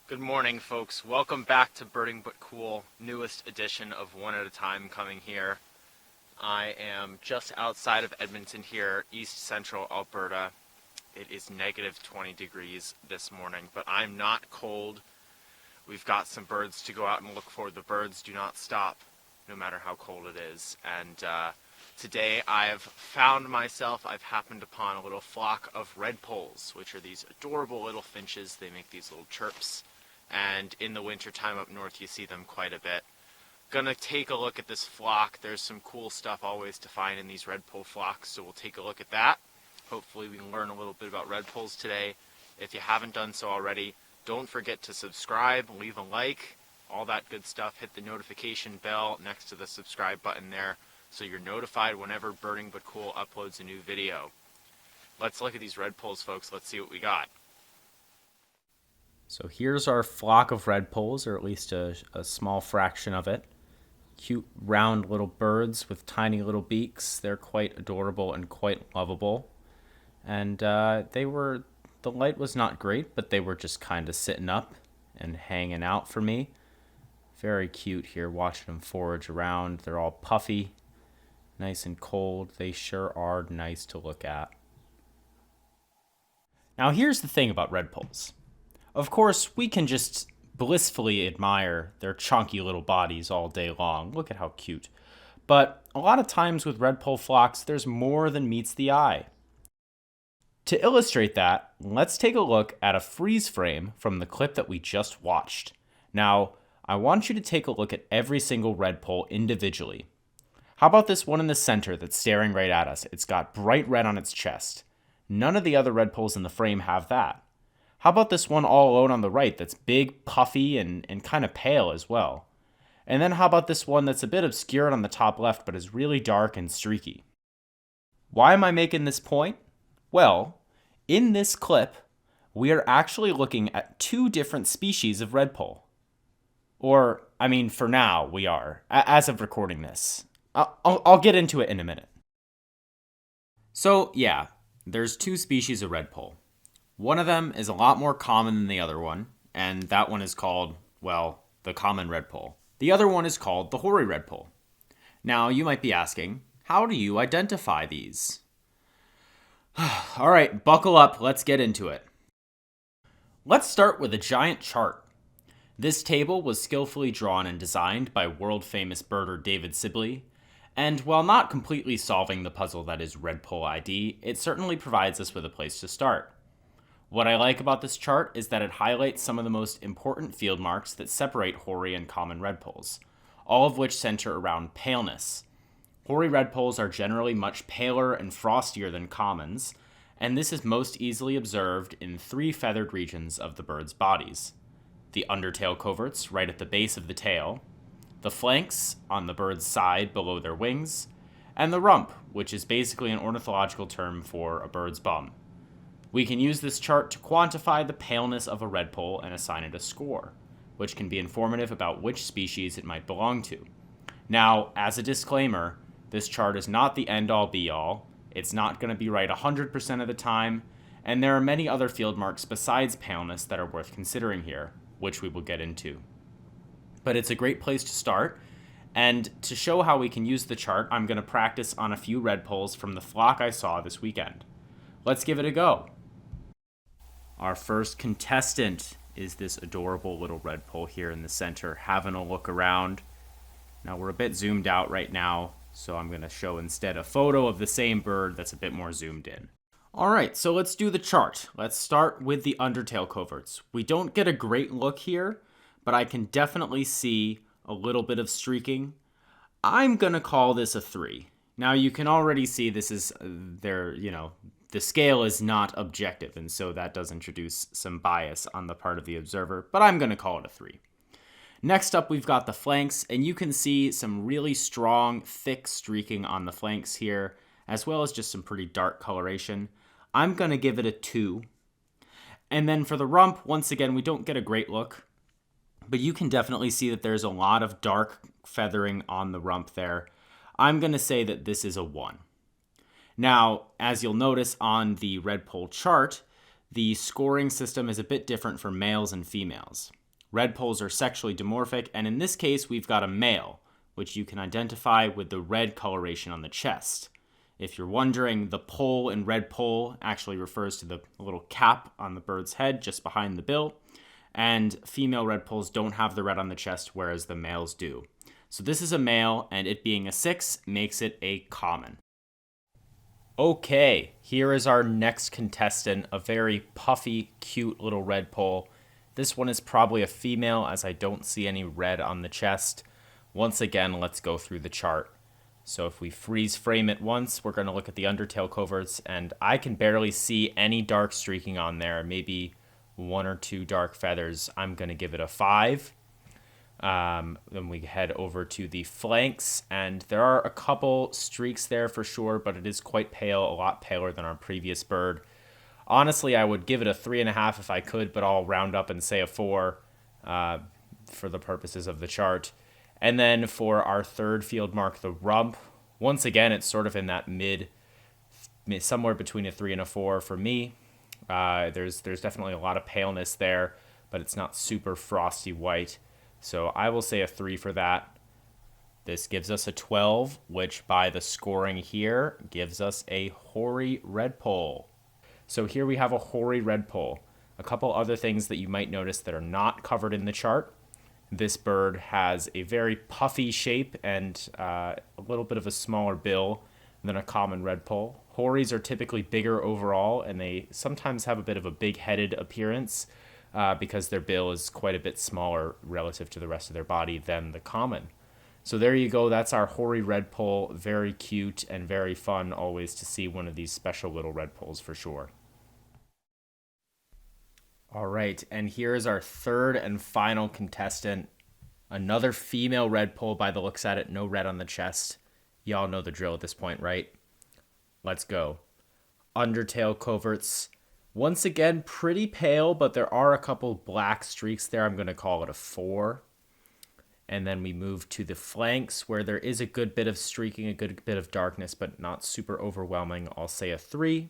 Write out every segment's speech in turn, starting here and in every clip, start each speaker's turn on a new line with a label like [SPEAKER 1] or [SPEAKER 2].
[SPEAKER 1] Good morning, folks. Welcome back to Birding But Cool, newest edition of One at a Time coming here. I am just outside of Edmonton here, east central Alberta. It is negative 20 degrees this morning, but I'm not cold. We've got some birds to go out and look for. The birds do not stop, no matter how cold it is. And today I've happened upon a little flock of redpolls, which are these adorable little finches. They make these little chirps. And in the winter time up north you see them quite a bit. Gonna take a look at this flock. There's some cool stuff always to find in these redpoll flocks, so we'll take a look at that. Hopefully we can learn a little bit about redpolls today. If you haven't done so already, don't forget to subscribe, leave a like, all that good stuff. Hit the notification bell next to the subscribe button there so you're notified whenever Birding But Cool uploads a new video. Let's look at these redpolls, folks. Let's see what we got.
[SPEAKER 2] So here's our flock of redpolls, or at least a small fraction of it. Cute round little birds with tiny little beaks. They're quite adorable and quite lovable. And the light was not great, but they were just kind of sitting up and hanging out for me. Very cute here, watching them forage around. They're all puffy, nice and cold. They sure are nice to look at. Now here's the thing about redpolls. Of course, we can just blissfully admire their chunky little bodies all day long. Look at how cute. But a lot of times with redpoll flocks, there's more than meets the eye. To illustrate that, let's take a look at a freeze frame from the clip that we just watched. Now, I want you to take a look at every single redpoll individually. How about this one in the center that's staring right at us? It's got bright red on its chest. None of the other redpolls in the frame have that. How about this one all alone on the right that's big, puffy, and kind of pale as well? And then how about this one that's a bit obscured on the top left but is really dark and streaky? Why am I making this point? Well, in this clip, we are actually looking at two different species of redpoll. Or, I mean, for now, we are, as of recording this. I'll get into it in a minute. So, yeah, there's two species of redpoll. One of them is a lot more common than the other one, and that one is called, well, the common redpoll. The other one is called the hoary redpoll. Now, you might be asking, how do you identify these? All right, buckle up, let's get into it. Let's start with a giant chart. This table was skillfully drawn and designed by world-famous birder David Sibley, and while not completely solving the puzzle that is redpoll ID, it certainly provides us with a place to start. What I like about this chart is that it highlights some of the most important field marks that separate hoary and common redpolls, all of which center around paleness. Hoary redpolls are generally much paler and frostier than commons, and this is most easily observed in three feathered regions of the bird's bodies: the undertail coverts right at the base of the tail, the flanks on the bird's side below their wings, and the rump, which is basically an ornithological term for a bird's bum. We can use this chart to quantify the paleness of a redpoll and assign it a score, which can be informative about which species it might belong to. Now, as a disclaimer, this chart is not the end-all be-all. It's not going to be right 100% of the time, and there are many other field marks besides paleness that are worth considering here, which we will get into. But it's a great place to start, and to show how we can use the chart, I'm going to practice on a few redpolls from the flock I saw this weekend. Let's give it a go. Our first contestant is this adorable little redpoll here in the center, having a look around. Now, we're a bit zoomed out right now, so I'm going to show instead a photo of the same bird that's a bit more zoomed in. All right, so let's do the chart. Let's start with the undertail coverts. We don't get a great look here, but I can definitely see a little bit of streaking. I'm going to call this a 3. Now, you can already see this is the scale is not objective, and so that does introduce some bias on the part of the observer, but I'm going to call it a 3. Next up, we've got the flanks, and you can see some really strong, thick streaking on the flanks here, as well as just some pretty dark coloration. I'm going to give it a 2. And then for the rump, once again, we don't get a great look, but you can definitely see that there's a lot of dark feathering on the rump there. I'm going to say that this is a 1. Now, as you'll notice on the redpoll chart, the scoring system is a bit different for males and females. Redpolls are sexually dimorphic, and in this case, we've got a male, which you can identify with the red coloration on the chest. If you're wondering, the poll in redpoll actually refers to the little cap on the bird's head just behind the bill, and female redpolls don't have the red on the chest, whereas the males do. So this is a male, and it being a 6 makes it a common. Okay, here is our next contestant, a very puffy, cute little redpoll. This one is probably a female, as I don't see any red on the chest. Once again, let's go through the chart. So if we freeze frame it once, we're going to look at the undertail coverts, and I can barely see any dark streaking on there, maybe 1 or 2 dark feathers. I'm going to give it a 5. Then we head over to the flanks, and there are a couple streaks there for sure, but it is quite pale, a lot paler than our previous bird. Honestly, I would give it a 3.5 if I could, but I'll round up and say a 4 for the purposes of the chart. And then for our third field mark, the rump, once again, it's sort of in that mid somewhere between a 3 and a 4 for me. There's definitely a lot of paleness there, but it's not super frosty white. So I will say a 3 for that. This gives us a 12, which by the scoring here gives us a Hoary Redpoll. So here we have a Hoary Redpoll. A couple other things that you might notice that are not covered in the chart. This bird has a very puffy shape and a little bit of a smaller bill than a common redpoll. Hoaries are typically bigger overall, and they sometimes have a bit of a big-headed appearance because their bill is quite a bit smaller relative to the rest of their body than the common. So there you go. That's our Hoary Redpoll. Very cute and very fun always to see one of these special little redpolls for sure. All right, and here is our third and final contestant. Another female redpoll by the looks at it, no red on the chest. Y'all know the drill at this point, right? Let's go. Undertail coverts. Once again, pretty pale, but there are a couple black streaks there. I'm going to call it a 4. And then we move to the flanks where there is a good bit of streaking, a good bit of darkness, but not super overwhelming. I'll say a 3.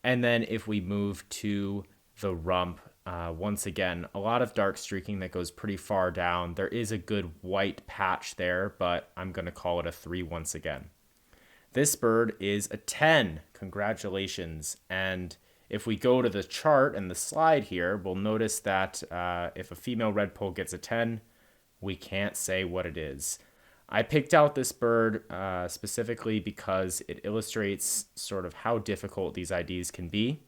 [SPEAKER 2] And then if we move to the rump, once again, a lot of dark streaking that goes pretty far down. There is a good white patch there, but I'm going to call it a 3 once again. This bird is a 10. Congratulations. And if we go to the chart and the slide here, we'll notice that if a female redpoll gets a 10, we can't say what it is. I picked out this bird specifically because it illustrates sort of how difficult these IDs can be.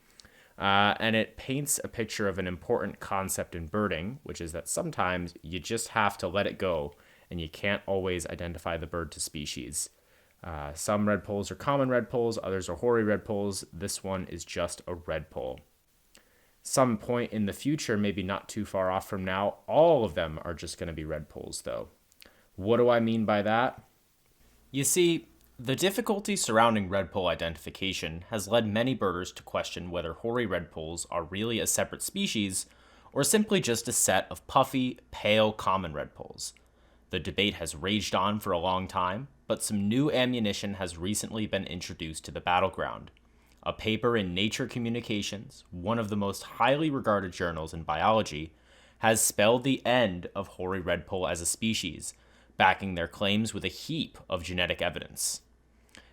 [SPEAKER 2] And it paints a picture of an important concept in birding, which is that sometimes you just have to let it go, and you can't always identify the bird to species. Some redpolls are common redpolls, others are hoary redpolls. This one is just a redpoll. Some point in the future, maybe not too far off from now, all of them are just going to be redpolls, though. What do I mean by that? You see, the difficulty surrounding redpoll identification has led many birders to question whether hoary redpolls are really a separate species or simply just a set of puffy, pale common redpolls. The debate has raged on for a long time, but some new ammunition has recently been introduced to the battleground. A paper in Nature Communications, one of the most highly regarded journals in biology, has spelled the end of hoary redpoll as a species, backing their claims with a heap of genetic evidence.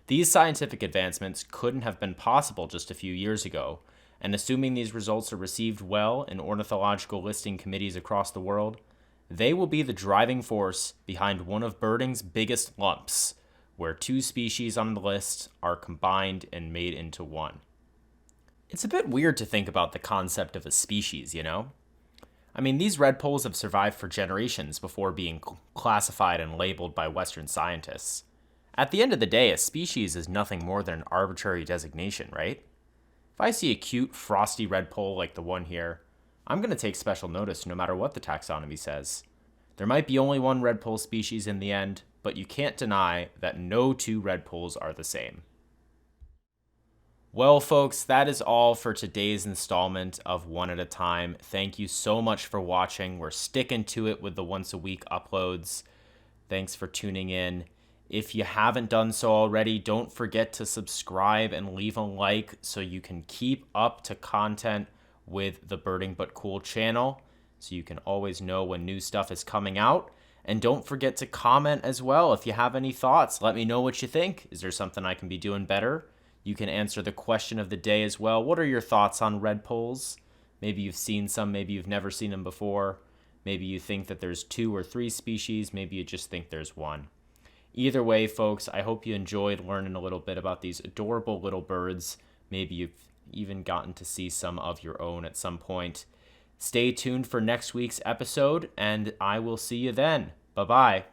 [SPEAKER 2] These scientific advancements couldn't have been possible just a few years ago, and assuming these results are received well in ornithological listing committees across the world, they will be the driving force behind one of birding's biggest lumps, where 2 species on the list are combined and made into one. It's a bit weird to think about the concept of a species, you know? I mean, these redpolls have survived for generations before being classified and labeled by Western scientists. At the end of the day, a species is nothing more than an arbitrary designation, right? If I see a cute, frosty redpoll like the one here, I'm going to take special notice no matter what the taxonomy says. There might be only one redpoll species in the end, but you can't deny that no 2 redpolls are the same. Well, folks, that is all for today's installment of One at a Time. Thank you so much for watching. We're sticking to it with the once-a-week uploads. Thanks for tuning in. If you haven't done so already, don't forget to subscribe and leave a like so you can keep up to content with the Birding But Cool channel, so you can always know when new stuff is coming out. And don't forget to comment as well. If you have any thoughts, let me know what you think. Is there something I can be doing better? You can answer the question of the day as well. What are your thoughts on redpolls? Maybe you've seen some, maybe you've never seen them before. Maybe you think that there's 2 or 3 species, maybe you just think there's 1. Either way, folks, I hope you enjoyed learning a little bit about these adorable little birds. Maybe you've even gotten to see some of your own at some point. Stay tuned for next week's episode, and I will see you then. Bye-bye.